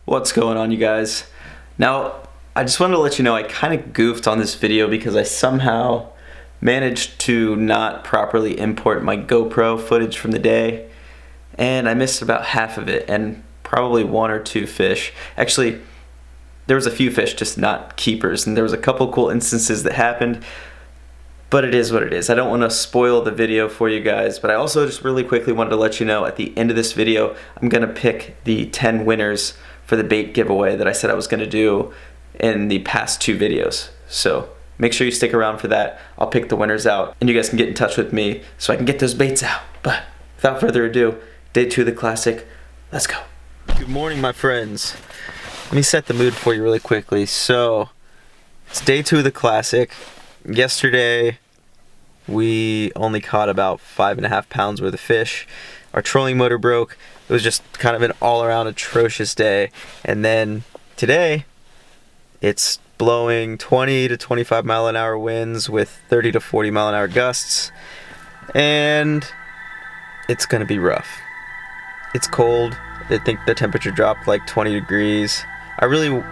What's going on, you guys? Now, I just wanted to let you know I kind of goofed on this video because I somehow managed to not properly import my GoPro footage from the day, and I missed about half of it and probably one or two fish. Actually, there was a few fish, just not keepers, and there was a couple cool instances that happened, but it is what it is. I don't want to spoil the video for you guys, but I also just really quickly wanted to let you know at the end of this video, I'm going to pick the 10 winners for the bait giveaway that I said I was going to do in the past two videos. So make sure you stick around for that. I'll pick the winners out, and you guys can get in touch with me so I can get those baits out. But without further ado, day 2 of the classic. Let's go. Good morning, my friends. Let me set the mood for you really quickly. So, it's day 2 of the classic. Yesterday, we only caught about 5.5 pounds worth of fish. Our trolling motor broke. It was just kind of an all-around atrocious day. And then today, it's blowing 20 to 25 mile an hour winds with 30 to 40 mile an hour gusts. And it's gonna be rough. It's cold. I think the temperature dropped like 20 degrees. I really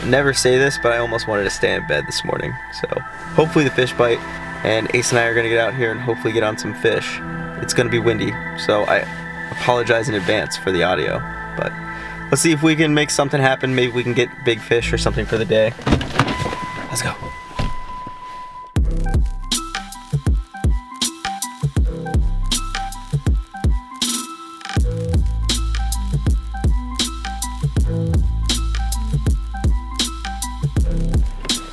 never say this, but I almost wanted to stay in bed this morning. So hopefully the fish bite, and Ace and I are gonna get out here and hopefully get on some fish. It's gonna be windy, so I apologize in advance for the audio, but let's see if we can make something happen. Maybe we can get big fish or something for the day. Let's go.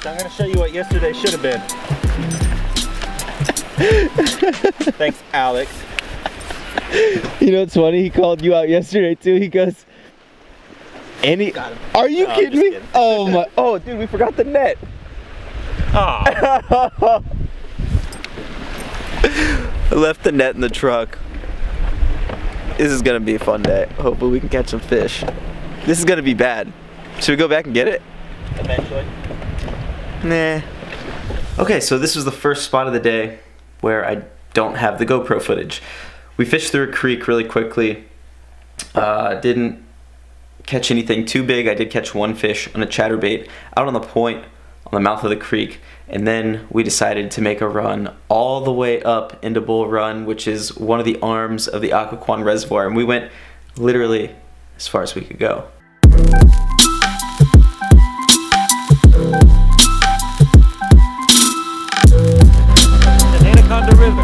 I'm gonna show you what yesterday should have been. Thanks, Alex. You know what's funny? He called you out yesterday too. He goes, are you kidding me? Kidding. Oh my! Oh, dude, we forgot the net. Oh. I left the net in the truck. This is gonna be a fun day. Hopefully we can catch some fish. This is gonna be bad. Should we go back and get it? Eventually. Nah. Okay, so this was the first spot of the day where I don't have the GoPro footage. We fished through a creek really quickly. Didn't catch anything too big. I did catch one fish on a chatterbait out on the point on the mouth of the creek, and then we decided to make a run all the way up into Bull Run, which is one of the arms of the Occoquan Reservoir, and we went literally as far as we could go. River.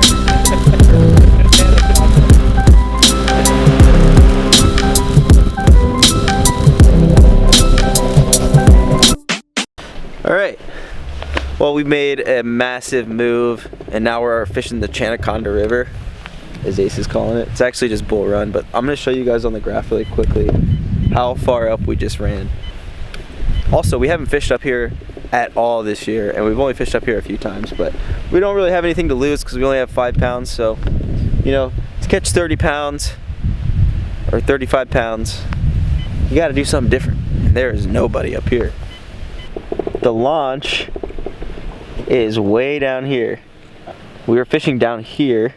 Alright, well, we made a massive move, and now we're fishing the Chanaconda River, as Ace is calling it. It's actually just Bull Run, but I'm going to show you guys on the graph really quickly how far up we just ran. Also, we haven't fished up here at all this year, and we've only fished up here a few times, but we don't really have anything to lose because we only have 5 pounds. So, you know, to catch 30 pounds or 35 pounds, you got to do something different. And there is nobody up here. The launch is way down here. We were fishing down here,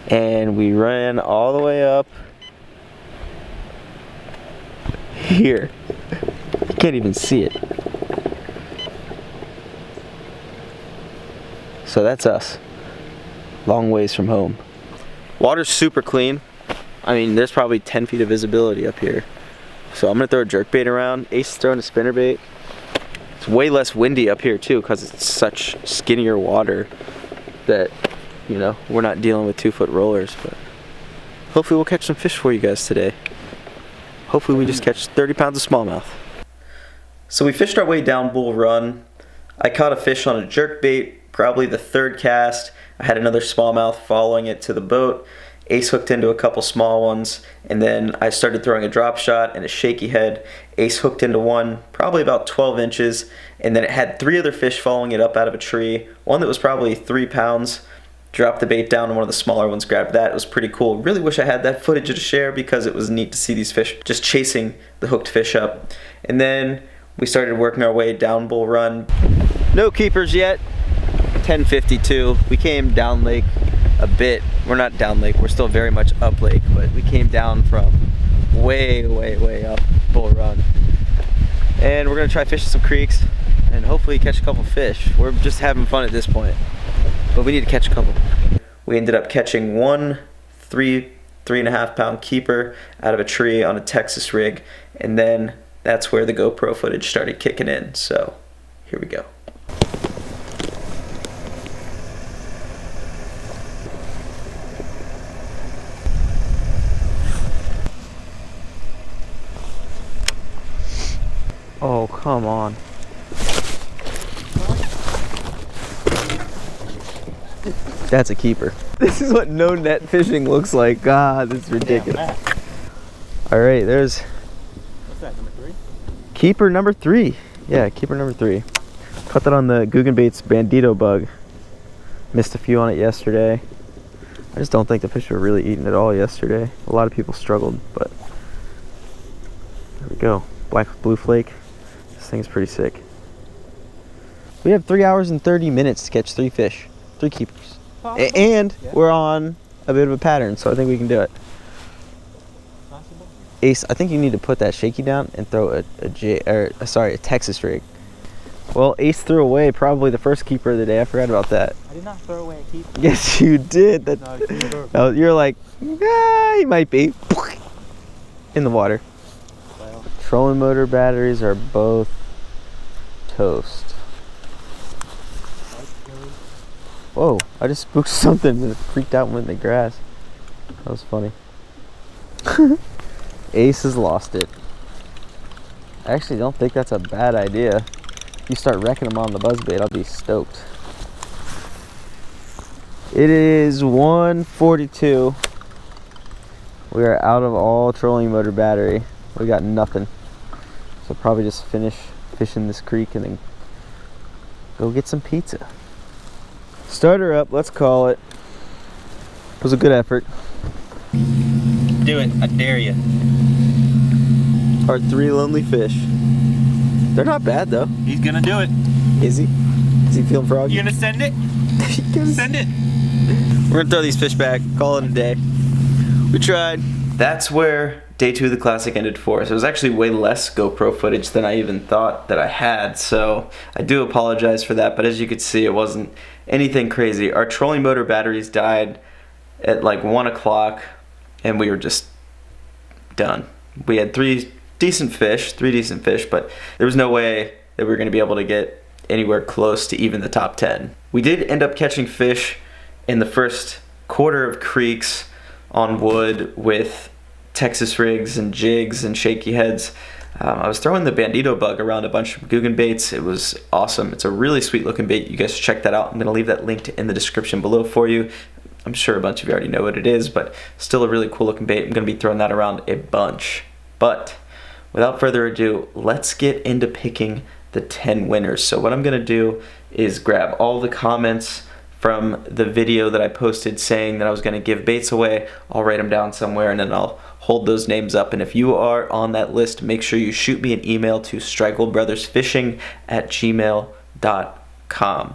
and we ran all the way up here. You can't even see it. So that's us, long ways from home. Water's super clean. I mean, there's probably 10 feet of visibility up here. So I'm gonna throw a jerkbait around. Ace is throwing a spinnerbait. It's way less windy up here too, because it's such skinnier water that, you know, we're not dealing with 2-foot rollers. But hopefully we'll catch some fish for you guys today. Hopefully we just catch 30 pounds of smallmouth. So we fished our way down Bull Run. I caught a fish on a jerkbait. Probably the 3rd cast. I had another smallmouth following it to the boat. Ace hooked into a couple small ones, and then I started throwing a drop shot and a shaky head. Ace hooked into one, probably about 12 inches, and then it had 3 other fish following it up out of a tree. One that was probably 3 pounds. Dropped the bait down, and one of the smaller ones grabbed that. It was pretty cool. Really wish I had that footage to share because it was neat to see these fish just chasing the hooked fish up. And then we started working our way down Bull Run. No keepers yet. 10:52. We came down lake a bit. We're not down lake, we're still very much up lake, but we came down from way up Bull Run. and we're gonna try fishing some creeks and hopefully catch a couple fish. We're just having fun at this point, but we need to catch a couple. We ended up catching one 3.5 pound keeper out of a tree on a Texas rig, and then that's where the GoPro footage started kicking in. So here we go. Oh, come on. That's a keeper. This is what no net fishing looks like. God, this is ridiculous. All right, there's What's that, number 3? keeper number 3. Yeah, keeper number 3. Caught that on the Guggenbait's Bandito bug. Missed a few on it yesterday. I just don't think the fish were really eating at all yesterday. A lot of people struggled, but there we go. Black with blue flake. This thing's pretty sick. We have 3 hours and 30 minutes to catch 3 fish, 3 keepers. And yeah, we're on a bit of a pattern, so I think we can do it. possible. Ace, I think you need to put that shaky down and throw a Texas rig. Well, Ace threw away probably the first keeper of the day. I forgot about that. I did not throw away a keeper. Yes, you did. That, No, it's keeper. oh, you're like, he might be in the water. Well, Trolling motor batteries are both toast. Whoa, I just spooked something and it freaked out and went in the grass. That was funny. Ace has lost it. I actually don't think that's a bad idea. If you start wrecking them on the buzzbait, I'll be stoked. It is 1:42. We are out of all trolling motor battery. We got nothing. So probably just finish fishing this creek and then go get some pizza. Start her up, let's call it. It was a good effort. do it. I dare you. Our 3 lonely fish. They're not bad though. He's gonna do it. Is he? Is he feeling froggy? You gonna send it? Send it. We're gonna throw these fish back, call it a day. We tried. That's where day 2 of the classic ended for us. It was actually way less GoPro footage than I even thought that I had, so I do apologize for that, but as you could see, it wasn't anything crazy. Our trolling motor batteries died at like 1 o'clock, and we were just done. We had 3 decent fish, but there was no way that we were gonna be able to get anywhere close to even the top 10. We did end up catching fish in the first quarter of creeks on wood with Texas rigs and jigs and shaky heads. I was throwing the Bandito bug around a bunch of Guggen baits. It was awesome. It's a really sweet looking bait. You guys should check that out. I'm gonna leave that linked in the description below for you. I'm sure a bunch of you already know what it is, but still a really cool looking bait. I'm gonna be throwing that around a bunch. But without further ado, let's get into picking the 10 winners. So what I'm gonna do is grab all the comments from the video that I posted saying that I was gonna give baits away. I'll write them down somewhere and then I'll hold those names up. And if you are on that list, make sure you shoot me an email to strikegoldbrothersfishing@gmail.com.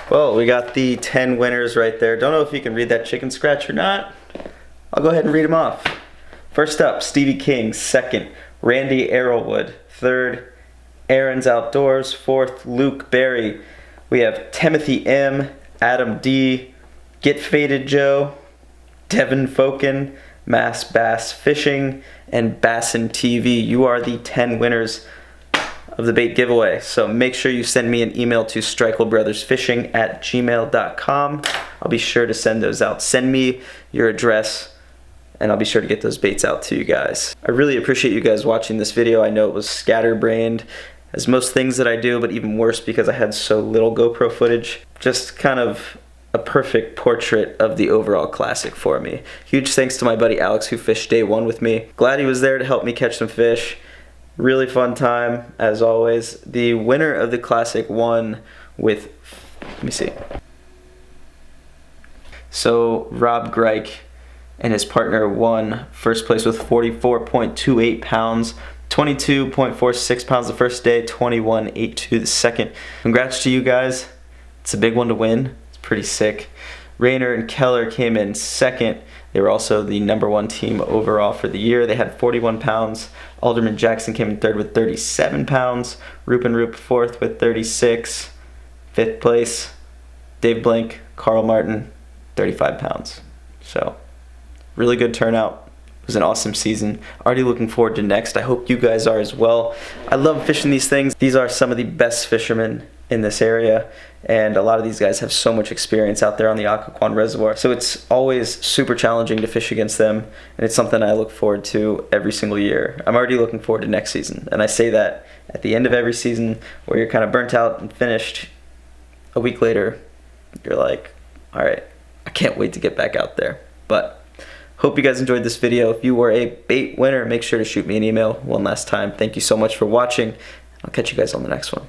Well, we got the 10 winners right there. Don't know if you can read that chicken scratch or not. I'll go ahead and read them off. First up, Stevie King. Second, Randy Arrowwood. Third, Aaron's Outdoors. Fourth, Luke Berry. We have Timothy M, Adam D, Get Faded Joe, Devin Foken, Mass Bass Fishing, and Bassin TV. You are the 10 winners of the bait giveaway. So make sure you send me an email to strikegoldbrothersfishing@gmail.com. I'll be sure to send those out. Send me your address and I'll be sure to get those baits out to you guys. I really appreciate you guys watching this video. I know it was scatterbrained as most things that I do, but even worse because I had so little GoPro footage. Just kind of a perfect portrait of the overall classic for me. Huge thanks to my buddy Alex who fished day 1 with me. Glad he was there to help me catch some fish. Really fun time, as always. The winner of the classic won with, let me see. So Rob Greik and his partner won first place with 44.28 pounds, 22.46 pounds the first day, 21.82 the second. Congrats to you guys. It's a big one to win. It's pretty sick. Rayner and Keller came in second. They were also the #1 team overall for the year. They had 41 pounds. Alderman Jackson came in third with 37 pounds. Rupin Roop fourth with 36. Fifth place, Dave Blink, Carl Martin, 35 pounds. So, really good turnout. It was an awesome season. Already looking forward to next. I hope you guys are as well. I love fishing these things. These are some of the best fishermen in this area, and a lot of these guys have so much experience out there on the Occoquan Reservoir. So it's always super challenging to fish against them, and it's something I look forward to every single year. I'm already looking forward to next season, and I say that at the end of every season where you're kind of burnt out and finished. A week later, you're like, all right, I can't wait to get back out there. But hope you guys enjoyed this video. If you were a bait winner, make sure to shoot me an email one last time. Thank you so much for watching. I'll catch you guys on the next one.